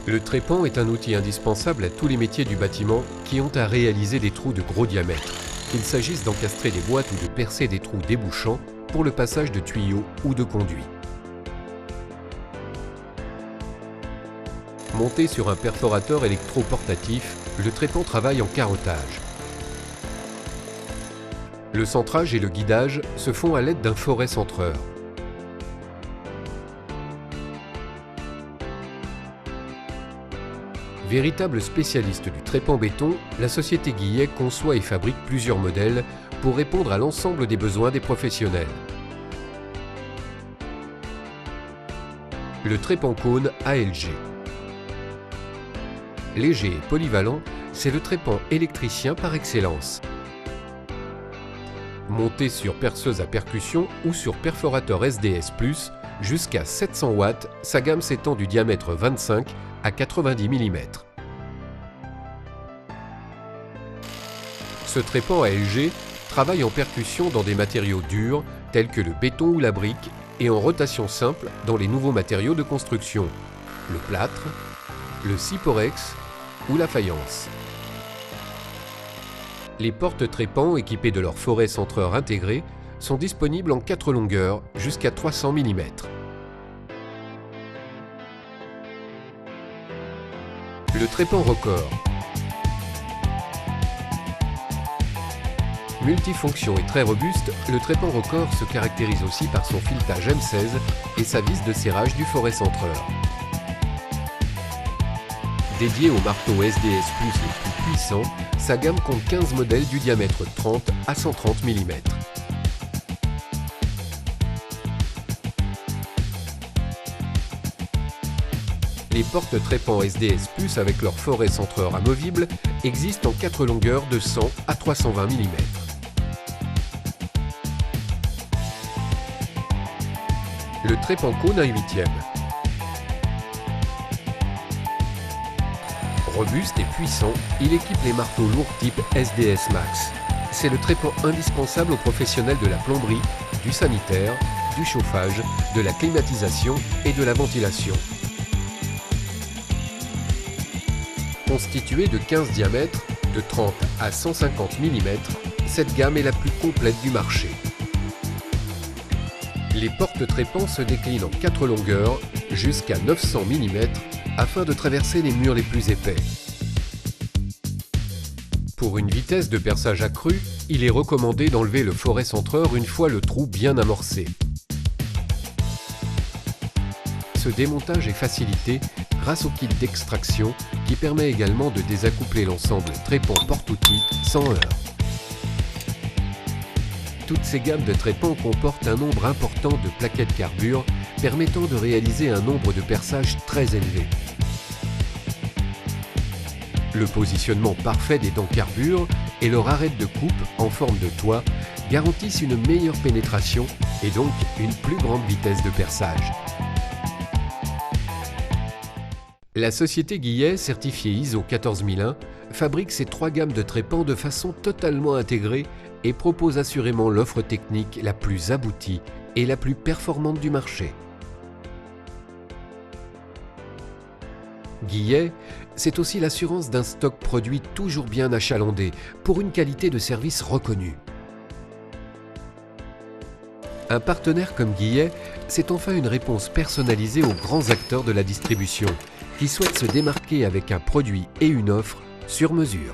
Le trépan est un outil indispensable à tous les métiers du bâtiment qui ont à réaliser des trous de gros diamètre, qu'il s'agisse d'encastrer des boîtes ou de percer des trous débouchants pour le passage de tuyaux ou de conduits. Monté sur un perforateur électro-portatif, le trépan travaille en carottage. Le centrage et le guidage se font à l'aide d'un forêt centreur. Véritable spécialiste du trépan béton, la société Guillet conçoit et fabrique plusieurs modèles pour répondre à l'ensemble des besoins des professionnels. Le trépan cône ALG. Léger et polyvalent, c'est le trépan électricien par excellence. Monté sur perceuse à percussion ou sur perforateur SDS+, jusqu'à 700 watts, sa gamme s'étend du diamètre 25 à 90 mm. Ce trépan ALG travaille en percussion dans des matériaux durs tels que le béton ou la brique et en rotation simple dans les nouveaux matériaux de construction, le plâtre, le Ciporex ou la faïence. Les portes trépans équipées de leur forêt centreur intégrée sont disponibles en 4 longueurs jusqu'à 300 mm. Le trépan Rockor. Multifonction et très robuste, le trépan Rockor se caractérise aussi par son filetage M16 et sa vis de serrage du forêt centreur. Dédié aux marteaux SDS+, les plus puissants, sa gamme compte 15 modèles du diamètre 30 à 130 mm. Les portes trépan SDS+, avec leur forêt centreur amovible, existent en 4 longueurs de 100 à 320 mm. Le trépan cône à 8e. Robuste et puissant, il équipe les marteaux lourds type SDS Max. C'est le trépan indispensable aux professionnels de la plomberie, du sanitaire, du chauffage, de la climatisation et de la ventilation. Constituée de 15 diamètres, de 30 à 150 mm, cette gamme est la plus complète du marché. Les portes trépans se déclinent en 4 longueurs jusqu'à 900 mm afin de traverser les murs les plus épais. Pour une vitesse de perçage accrue, il est recommandé d'enlever le forêt centreur une fois le trou bien amorcé. Ce démontage est facilité grâce au kit d'extraction qui permet également de désaccoupler l'ensemble trépan porte-outil sans heurts. Toutes ces gammes de trépans comportent un nombre important de plaquettes carbure permettant de réaliser un nombre de perçages très élevé. Le positionnement parfait des dents carbure et leur arête de coupe en forme de toit garantissent une meilleure pénétration et donc une plus grande vitesse de perçage. La société Guillet, certifiée ISO 14001, fabrique ces 3 gammes de trépans de façon totalement intégrée et propose assurément l'offre technique la plus aboutie et la plus performante du marché. Guillet, c'est aussi l'assurance d'un stock produit toujours bien achalandé pour une qualité de service reconnue. Un partenaire comme Guillet, c'est enfin une réponse personnalisée aux grands acteurs de la distribution qui souhaitent se démarquer avec un produit et une offre sur mesure.